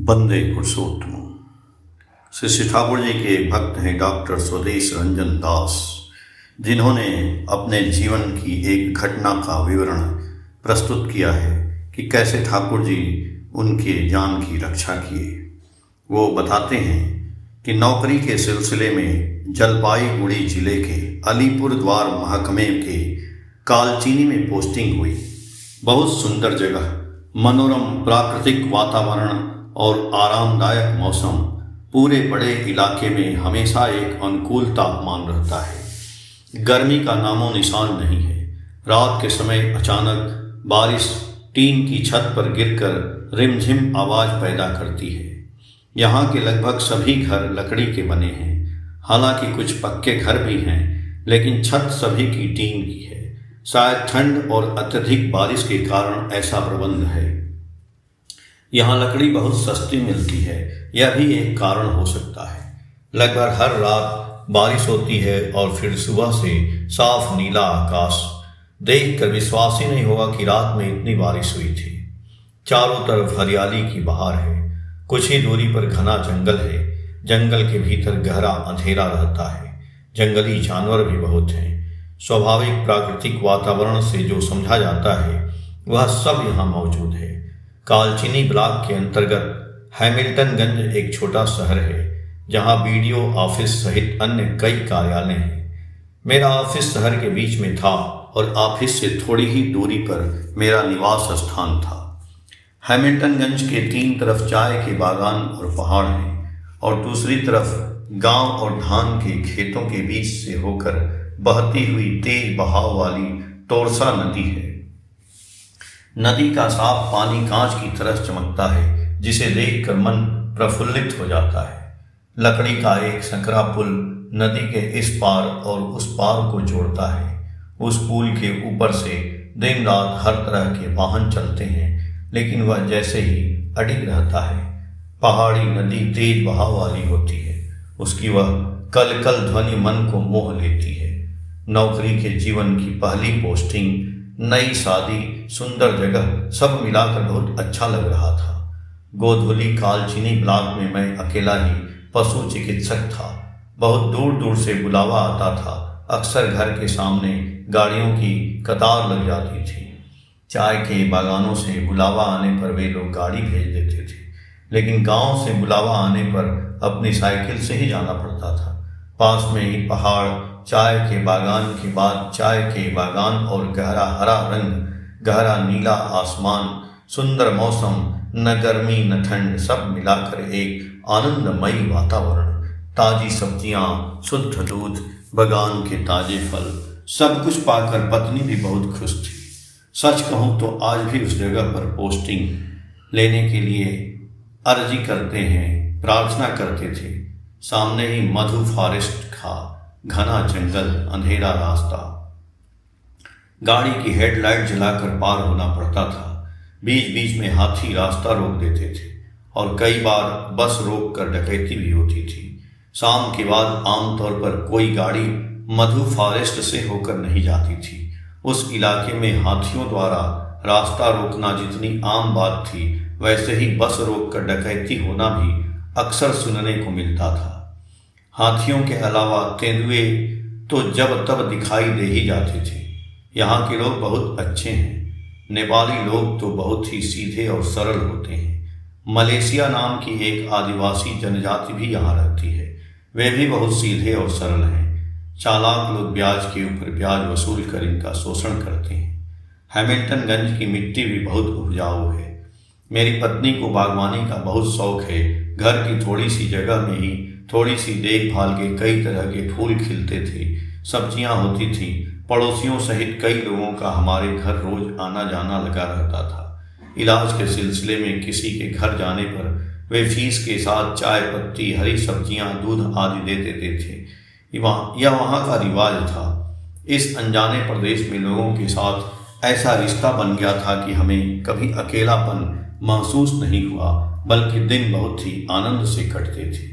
वंदे पुरुषोत्तम। श्री श्री ठाकुर जी के भक्त हैं डॉक्टर स्वदेश रंजन दास, जिन्होंने अपने जीवन की एक घटना का विवरण प्रस्तुत किया है कि कैसे ठाकुर जी उनके जान की रक्षा किए। वो बताते हैं कि नौकरी के सिलसिले में जलपाईगुड़ी जिले के अलीपुर द्वार महकमे के कालचीनी में पोस्टिंग हुई। बहुत सुंदर जगह, मनोरम प्राकृतिक वातावरण और आरामदायक मौसम, पूरे बड़े इलाके में हमेशा एक अनुकूल तापमान रहता है। गर्मी का नामो निशान नहीं है। रात के समय अचानक बारिश टीन की छत पर गिरकर रिमझिम आवाज़ पैदा करती है। यहाँ के लगभग सभी घर लकड़ी के बने हैं। हालांकि कुछ पक्के घर भी हैं, लेकिन छत सभी की टीन की है। शायद ठंड और अत्यधिक बारिश के कारण ऐसा प्रबंध है। यहाँ लकड़ी बहुत सस्ती मिलती है, यह भी एक कारण हो सकता है। लगभग हर रात बारिश होती है और फिर सुबह से साफ नीला आकाश। देखकर विश्वास ही नहीं होगा कि रात में इतनी बारिश हुई थी। चारों तरफ हरियाली की बहार है। कुछ ही दूरी पर घना जंगल है। जंगल के भीतर गहरा अंधेरा रहता है। जंगली जानवर भी बहुत हैं। स्वाभाविक प्राकृतिक वातावरण से जो समझा जाता है वह सब यहाँ मौजूद है। कालचीनी ब्लॉक के अंतर्गत हैमिल्टनगंज एक छोटा शहर है, जहाँ बीडीओ ऑफिस सहित अन्य कई कार्यालय हैं। मेरा ऑफिस शहर के बीच में था और ऑफिस से थोड़ी ही दूरी पर मेरा निवास स्थान था। हैमिल्टनगंज के तीन तरफ चाय के बागान और पहाड़ हैं और दूसरी तरफ गांव और धान के खेतों के बीच से होकर बहती हुई तेज बहाव वाली तोरसा नदी है। नदी का साफ पानी कांच की तरह चमकता है, जिसे देखकर मन प्रफुल्लित हो जाता है। लकड़ी का एक संकरा पुल नदी के इस पार और उस पार को जोड़ता है। उस पुल के ऊपर से दिन रात हर तरह के वाहन चलते हैं, लेकिन वह जैसे ही अडिग रहता है। पहाड़ी नदी तेज बहाव वाली होती है। उसकी वह कल कल ध्वनि मन को मोह लेती है। नौकरी के जीवन की पहली पोस्टिंग, नई शादी, सुंदर जगह, सब मिलाकर बहुत अच्छा लग रहा था। गोधुली कालचीनी ब्लॉक में मैं अकेला ही पशु चिकित्सक था। बहुत दूर दूर से बुलावा आता था। अक्सर घर के सामने गाड़ियों की कतार लग जाती थी। चाय के बागानों से बुलावा आने पर वे लोग गाड़ी भेज देते थे, लेकिन गांव से बुलावा आने पर अपनी साइकिल से ही जाना पड़ता था। पास में ही पहाड़, चाय के बागान के बाद चाय के बागान और गहरा हरा रंग, गहरा नीला आसमान, सुंदर मौसम, न गर्मी न ठंड, सब मिलाकर एक आनंदमयी वातावरण। ताजी सब्जियां, शुद्ध दूध, बागान के ताजे फल, सब कुछ पाकर पत्नी भी बहुत खुश थी। सच कहूँ तो आज भी उस जगह पर पोस्टिंग लेने के लिए अर्जी करते हैं, प्रार्थना करते थे। सामने ही मधु फॉरेस्ट था, घना जंगल, अंधेरा रास्ता। गाड़ी की हेडलाइट जलाकर पार होना पड़ता था। बीच बीच में हाथी रास्ता रोक देते थे और कई बार बस रोक कर डकैती भी होती थी। शाम के बाद आमतौर पर कोई गाड़ी मधु फॉरेस्ट से होकर नहीं जाती थी। उस इलाके में हाथियों द्वारा रास्ता रोकना जितनी आम बात थी, वैसे ही बस रोक कर डकैती होना भी अक्सर सुनने को मिलता था। हाथियों के अलावा तेंदुए तो जब तब दिखाई दे ही जाते थे। यहाँ के लोग बहुत अच्छे हैं। नेपाली लोग तो बहुत ही सीधे और सरल होते हैं। मलेशिया नाम की एक आदिवासी जनजाति भी यहाँ रहती है। वे भी बहुत सीधे और सरल हैं। चालाक लोग ब्याज के ऊपर ब्याज वसूल कर इनका शोषण करते हैं। हैमिल्टनगंज की मिट्टी भी बहुत उपजाऊ है। मेरी पत्नी को बागवानी का बहुत शौक है। घर की थोड़ी सी जगह में ही थोड़ी सी देखभाल के कई तरह के फूल खिलते थे, सब्जियां होती थी। पड़ोसियों सहित कई लोगों का हमारे घर रोज आना जाना लगा रहता था। इलाज के सिलसिले में किसी के घर जाने पर वे फीस के साथ चाय पत्ती, हरी सब्जियां, दूध आदि दे देते थे। यह वहाँ का रिवाज था। इस अनजाने प्रदेश में लोगों के साथ ऐसा रिश्ता बन गया था कि हमें कभी अकेलापन महसूस नहीं हुआ, बल्कि दिन बहुत ही आनंद से कटते थे।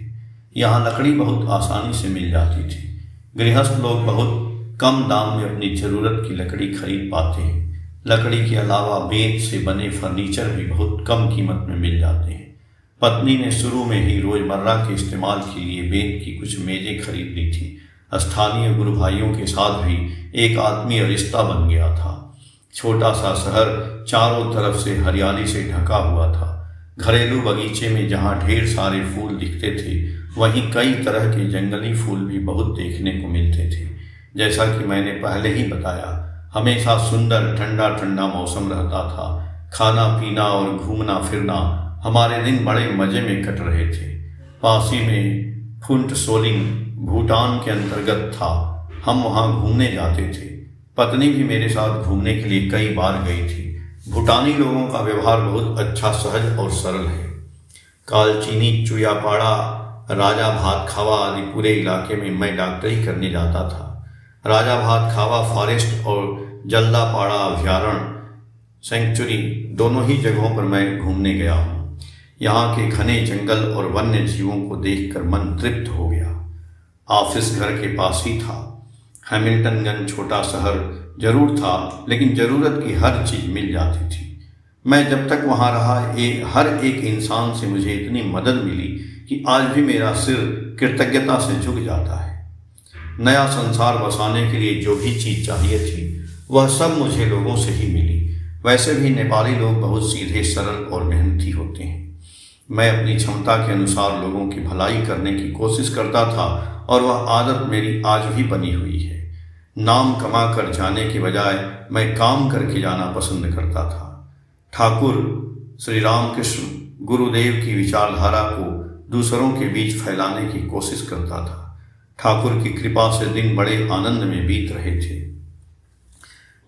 यहाँ लकड़ी बहुत आसानी से मिल जाती थी। गृहस्थ लोग बहुत कम दाम में अपनी ज़रूरत की लकड़ी खरीद पाते हैं। लकड़ी के अलावा बेंत से बने फर्नीचर भी बहुत कम कीमत में मिल जाते हैं। पत्नी ने शुरू में ही रोजमर्रा के इस्तेमाल के लिए बेंत की कुछ मेजें खरीद ली थी। स्थानीय गुरु भाइयों के साथ भी एक आत्मीय रिश्ता बन गया था। छोटा सा शहर चारों तरफ से हरियाली से ढका हुआ था। घरेलू बगीचे में जहाँ ढेर सारे फूल दिखते थे, वहीं कई तरह के जंगली फूल भी बहुत देखने को मिलते थे। जैसा कि मैंने पहले ही बताया, हमेशा सुंदर ठंडा ठंडा मौसम रहता था। खाना पीना और घूमना फिरना हमारे दिन बड़े मजे में कट रहे थे। पास ही में फुंट सोलिंग भूटान के अंतर्गत था। हम वहाँ घूमने जाते थे। पत्नी भी मेरे साथ घूमने के लिए कई बार गई थी। भूटानी लोगों का व्यवहार बहुत अच्छा, सहज और सरल है। कालचीनी, चुयापाड़ा, राजा भात खावा आदि पूरे इलाके में मैं डॉक्टरी करने जाता था। राजा भात खावा फॉरेस्ट और जल्दापाड़ा अभ्यारण्य सेंचुरी दोनों ही जगहों पर मैं घूमने गया हूँ। यहाँ के घने जंगल और वन्य जीवों को देखकर मन तृप्त हो गया। ऑफिस घर के पास ही था। हैमिल्टनगंज छोटा शहर जरूर था, लेकिन ज़रूरत की हर चीज़ मिल जाती थी। मैं जब तक वहाँ रहा, हर एक इंसान से मुझे इतनी मदद मिली कि आज भी मेरा सिर कृतज्ञता से झुक जाता है। नया संसार बसाने के लिए जो भी चीज़ चाहिए थी, वह सब मुझे लोगों से ही मिली। वैसे भी नेपाली लोग बहुत सीधे, सरल और मेहनती होते हैं। मैं अपनी क्षमता के अनुसार लोगों की भलाई करने की कोशिश करता था और वह आदत मेरी आज भी बनी हुई है। नाम कमा कर जाने के बजाय मैं काम करके जाना पसंद करता था। ठाकुर श्री रामकृष्ण गुरुदेव की विचारधारा को दूसरों के बीच फैलाने की कोशिश करता था। ठाकुर की कृपा से दिन बड़े आनंद में बीत रहे थे।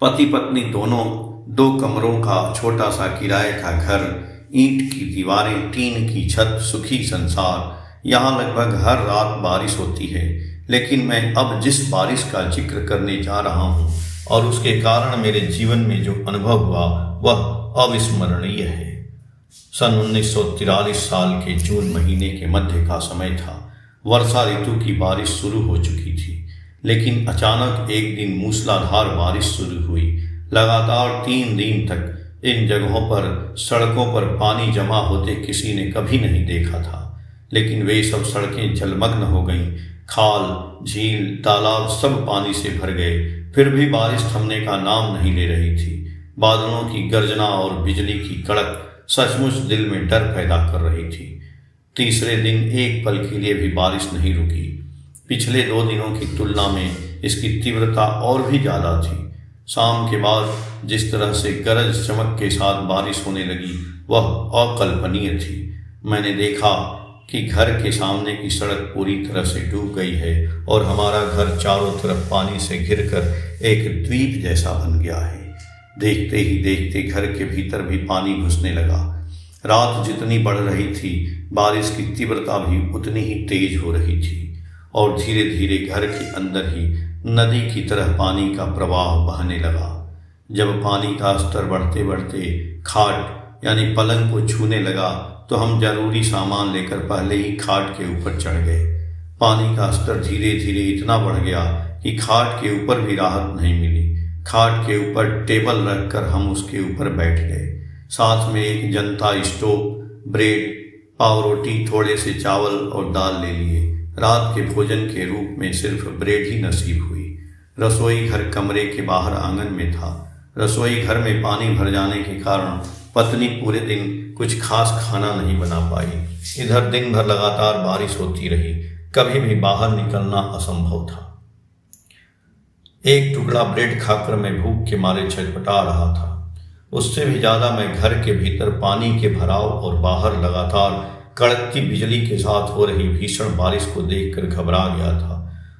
पति पत्नी दोनों 2 कमरों का छोटा सा किराए का घर, ईंट की दीवारें, टीन की छत, सुखी संसार। यहाँ लगभग हर रात बारिश होती है, लेकिन मैं अब जिस बारिश का जिक्र करने जा रहा हूँ और उसके कारण मेरे जीवन में जो अनुभव हुआ वह अविस्मरणीय है। सन 1943 साल के जून महीने के मध्य का समय था। वर्षा ऋतु की बारिश शुरू हो चुकी थी, लेकिन अचानक एक दिन मूसलाधार बारिश शुरू हुई। लगातार 3 दिन तक इन जगहों पर, सड़कों पर पानी जमा होते किसी ने कभी नहीं देखा था। लेकिन वे सब सड़कें जलमग्न हो गईं। खाल, झील, तालाब सब पानी से भर गए। फिर भी बारिश थमने का नाम नहीं ले रही थी। बादलों की गर्जना और बिजली की कड़क सचमुच दिल में डर पैदा कर रही थी। तीसरे दिन एक पल के लिए भी बारिश नहीं रुकी। पिछले 2 दिनों की तुलना में इसकी तीव्रता और भी ज़्यादा थी। शाम के बाद जिस तरह से गरज चमक के साथ बारिश होने लगी, वह अकल्पनीय थी। मैंने देखा कि घर के सामने की सड़क पूरी तरह से डूब गई है और हमारा घर चारों तरफ पानी से घिरकर एक द्वीप जैसा बन गया है। देखते ही देखते घर के भीतर भी पानी घुसने लगा। रात जितनी बढ़ रही थी, बारिश की तीव्रता भी उतनी ही तेज हो रही थी और धीरे धीरे घर के अंदर ही नदी की तरह पानी का प्रवाह बहने लगा। जब पानी का स्तर बढ़ते बढ़ते खाट यानी पलंग को छूने लगा, तो हम जरूरी सामान लेकर पहले ही खाट के ऊपर चढ़ गए। पानी का स्तर धीरे धीरे इतना बढ़ गया कि खाट के ऊपर भी राहत नहीं मिली। खाट के ऊपर टेबल रखकर हम उसके ऊपर बैठ गए। साथ में एक जनता स्टोव, ब्रेड, पाव रोटी, थोड़े से चावल और दाल ले लिए। रात के भोजन के रूप में सिर्फ ब्रेड ही नसीब हुई। रसोई घर कमरे के बाहर आंगन में था। रसोई घर में पानी भर जाने के कारण पत्नी पूरे दिन कुछ खास खाना नहीं बना पाई। इधर दिन भर लगातार बारिश होती रही। कभी भी बाहर निकलना असंभव था। एक टुकड़ा ब्रेड खाकर मैं भूख के मारे छटपटा रहा था। उससे भी ज़्यादा मैं घर के भीतर पानी के भराव और बाहर लगातार कड़कती बिजली के साथ हो रही भीषण बारिश को देखकर घबरा गया था।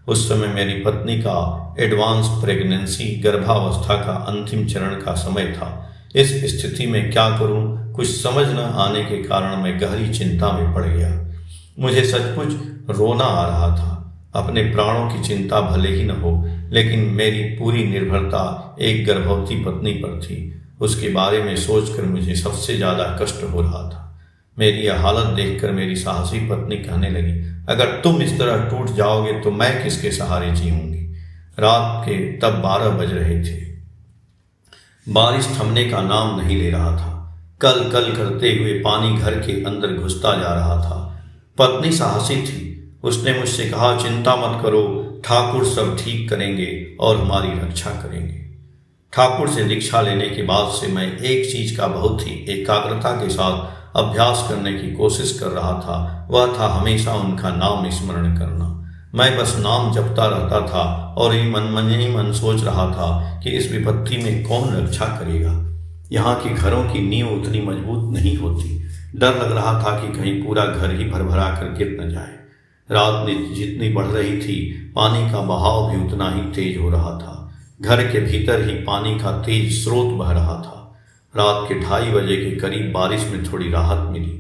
उस समय मेरी पत्नी का एडवांस प्रेगनेंसी, गर्भावस्था का अंतिम चरण का समय था। इस स्थिति में क्या करूं, कुछ समझ न आने के कारण मैं गहरी चिंता में पड़ गया। मुझे सचमुच रोना आ रहा था। अपने प्राणों की चिंता भले ही न हो, लेकिन मेरी पूरी निर्भरता एक गर्भवती पत्नी पर थी। उसके बारे में सोचकर मुझे सबसे ज़्यादा कष्ट हो रहा था। मेरी यह हालत देखकर मेरी साहसी पत्नी कहने लगी, अगर तुम इस तरह टूट जाओगे तो मैं किसके सहारे जीऊंगी। रात के तब 12 बज रहे थे। बारिश थमने का नाम नहीं ले रहा था। कल कल करते हुए पानी घर के अंदर घुसता जा रहा था। पत्नी साहसी थी। उसने मुझसे कहा, चिंता मत करो, ठाकुर सब ठीक करेंगे और हमारी रक्षा करेंगे। ठाकुर से दीक्षा लेने के बाद से मैं एक चीज का बहुत ही एकाग्रता के साथ अभ्यास करने की कोशिश कर रहा था। वह था हमेशा उनका नाम स्मरण करना। मैं बस नाम जपता रहता था और ही मन सोच रहा था कि इस विपत्ति में कौन रक्षा करेगा। यहाँ के घरों की नींव उतनी मजबूत नहीं होती। डर लग रहा था कि कहीं पूरा घर ही भरभरा कर गिर न जाए। रात जितनी बढ़ रही थी, पानी का बहाव भी उतना ही तेज हो रहा था। घर के भीतर ही पानी का तेज स्रोत बह रहा था। रात के 2:30 बजे के करीब बारिश में थोड़ी राहत मिली।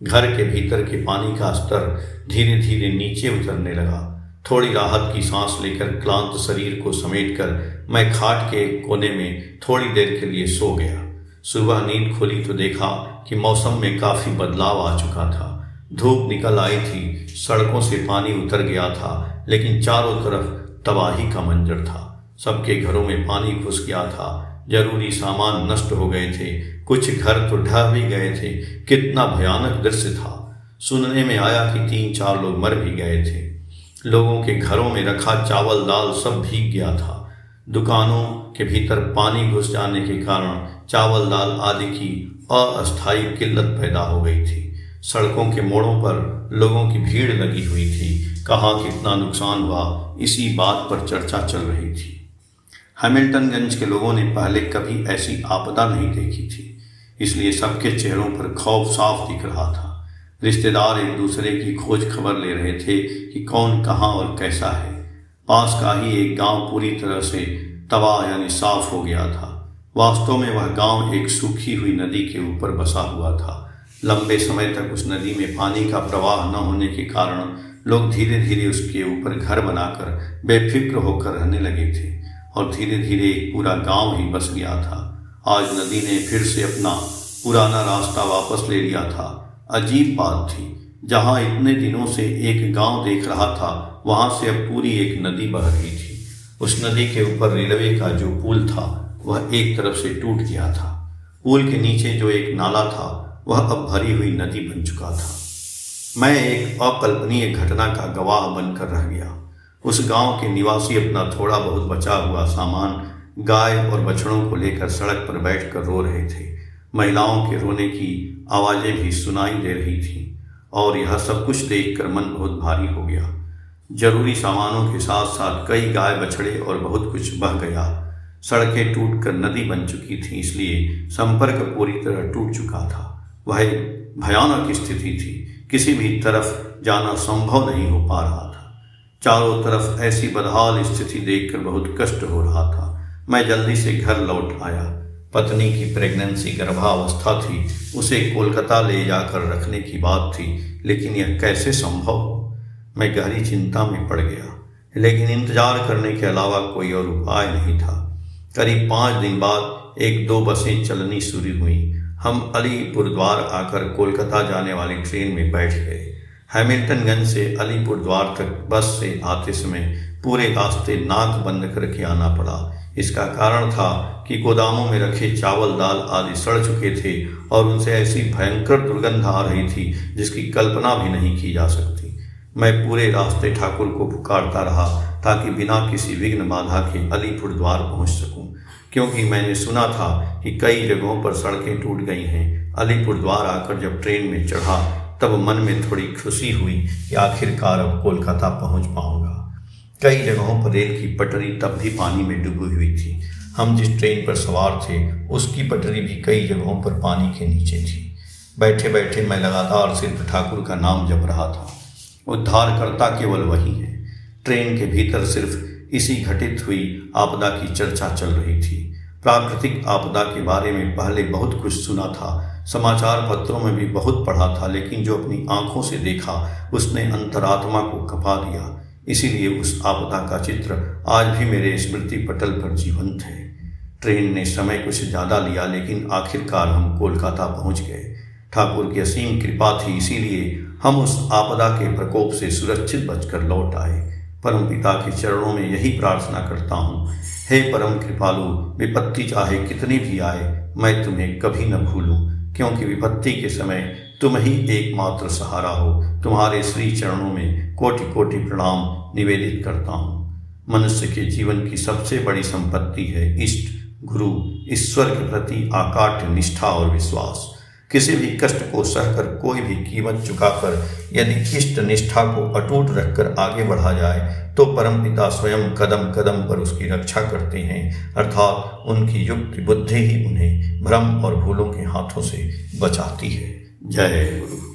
घर के भीतर के पानी का स्तर धीरे धीरे नीचे उतरने लगा। थोड़ी राहत की सांस लेकर क्लांत शरीर को समेटकर मैं खाट के एक कोने में थोड़ी देर के लिए सो गया। सुबह नींद खुली तो देखा कि मौसम में काफी बदलाव आ चुका था। धूप निकल आई थी, सड़कों से पानी उतर गया था, लेकिन चारों तरफ तबाही का मंजर था। सबके घरों में पानी घुस गया था। जरूरी सामान नष्ट हो गए थे, कुछ घर तो ढह भी गए थे। कितना भयानक दृश्य था। सुनने में आया कि 3-4 लोग मर भी गए थे। लोगों के घरों में रखा चावल दाल सब भीग गया था। दुकानों के भीतर पानी घुस जाने के कारण चावल दाल आदि की अस्थायी किल्लत पैदा हो गई थी। सड़कों के मोड़ों पर लोगों की भीड़ लगी हुई थी। कहाँ कितना नुकसान हुआ, इसी बात पर चर्चा चल रही थी। हैमिल्टनगंज के लोगों ने पहले कभी ऐसी आपदा नहीं देखी थी, इसलिए सबके चेहरों पर खौफ साफ दिख रहा था। रिश्तेदार एक दूसरे की खोज खबर ले रहे थे कि कौन कहाँ और कैसा है। पास का ही एक गांव पूरी तरह से तबाह यानी साफ हो गया था। वास्तव में वह गांव एक सूखी हुई नदी के ऊपर बसा हुआ था। लंबे समय तक उस नदी में पानी का प्रवाह न होने के कारण लोग धीरे धीरे उसके ऊपर घर बनाकर बेफिक्र होकर रहने लगे थे और धीरे धीरे एक पूरा गांव ही बस गया था। आज नदी ने फिर से अपना पुराना रास्ता वापस ले लिया था। अजीब बात थी, जहां इतने दिनों से एक गांव देख रहा था, वहां से अब पूरी एक नदी बह रही थी। उस नदी के ऊपर रेलवे का जो पुल था वह एक तरफ से टूट गया था। पुल के नीचे जो एक नाला था वह अब भरी हुई नदी बन चुका था। मैं एक अकल्पनीय घटना का गवाह बनकर रह गया। उस गांव के निवासी अपना थोड़ा बहुत बचा हुआ सामान गाय और बछड़ों को लेकर सड़क पर बैठकर रो रहे थे। महिलाओं के रोने की आवाजें भी सुनाई दे रही थीं और यह सब कुछ देखकर मन बहुत भारी हो गया। जरूरी सामानों के साथ साथ कई गाय बछड़े और बहुत कुछ बह गया। सड़कें टूटकर नदी बन चुकी थीं, इसलिए संपर्क पूरी तरह टूट चुका था। वह एक भयानक स्थिति थी। किसी भी तरफ जाना संभव नहीं हो पा रहा था। चारों तरफ ऐसी बदहाल स्थिति देखकर बहुत कष्ट हो रहा था। मैं जल्दी से घर लौट आया। पत्नी की प्रेगनेंसी गर्भावस्था थी, उसे कोलकाता ले जाकर रखने की बात थी, लेकिन यह कैसे संभव हो। मैं गहरी चिंता में पड़ गया, लेकिन इंतजार करने के अलावा कोई और उपाय नहीं था। करीब 5 दिन बाद 1-2 बसें चलनी शुरू हुई। हम अलीपुरद्वार आकर कोलकाता जाने वाली ट्रेन में बैठ गए। हैमिल्टनगंज से अलीपुरद्वार तक बस से आते समय पूरे रास्ते नाक बंद करके आना पड़ा। इसका कारण था कि गोदामों में रखे चावल दाल आदि सड़ चुके थे और उनसे ऐसी भयंकर दुर्गंध आ रही थी जिसकी कल्पना भी नहीं की जा सकती। मैं पूरे रास्ते ठाकुर को पुकारता रहा ताकि बिना किसी विघ्न बाधा के अलीपुरद्वार पहुंच सकूं, क्योंकि मैंने सुना था कि कई जगहों पर सड़कें टूट गई हैं। अलीपुरद्वार आकर जब ट्रेन में चढ़ा तब मन में थोड़ी खुशी हुई कि आखिरकार अब कोलकाता पहुंच पाऊंगा। कई जगहों पर रेल की पटरी तब भी पानी में डूबी हुई थी। हम जिस ट्रेन पर सवार थे उसकी पटरी भी कई जगहों पर पानी के नीचे थी। बैठे बैठे मैं लगातार सिर्फ ठाकुर का नाम जप रहा था। उद्धारकर्ता केवल वही है। ट्रेन के भीतर सिर्फ इसी घटित हुई आपदा की चर्चा चल रही थी। प्राकृतिक आपदा के बारे में पहले बहुत कुछ सुना था, समाचार पत्रों में भी बहुत पढ़ा था, लेकिन जो अपनी आंखों से देखा उसने अंतरात्मा को कपा दिया। इसीलिए उस आपदा का चित्र आज भी मेरे स्मृति पटल पर जीवंत है। ट्रेन ने समय कुछ ज़्यादा लिया, लेकिन आखिरकार हम कोलकाता पहुंच गए। ठाकुर की असीम कृपा थी, इसीलिए हम उस आपदा के प्रकोप से सुरक्षित बचकर लौट आए। परमपिता के चरणों में यही प्रार्थना करता हूँ, हे परम कृपालु, विपत्ति चाहे कितनी भी आए मैं तुम्हें कभी न भूलूं, क्योंकि विपत्ति के समय तुम ही एकमात्र सहारा हो। तुम्हारे श्री चरणों में कोटि कोटि प्रणाम निवेदित करता हूँ। मनुष्य के जीवन की सबसे बड़ी संपत्ति है इष्ट, गुरु, ईश्वर के प्रति आकाट्य निष्ठा और विश्वास। किसी भी कष्ट को सहकर कोई भी कीमत चुकाकर यदि इष्ट निष्ठा को अटूट रखकर आगे बढ़ा जाए तो परमपिता स्वयं कदम कदम पर उसकी रक्षा करते हैं, अर्थात उनकी युक्ति बुद्धि ही उन्हें भ्रम और भूलों के हाथों से बचाती है। जय गुरु।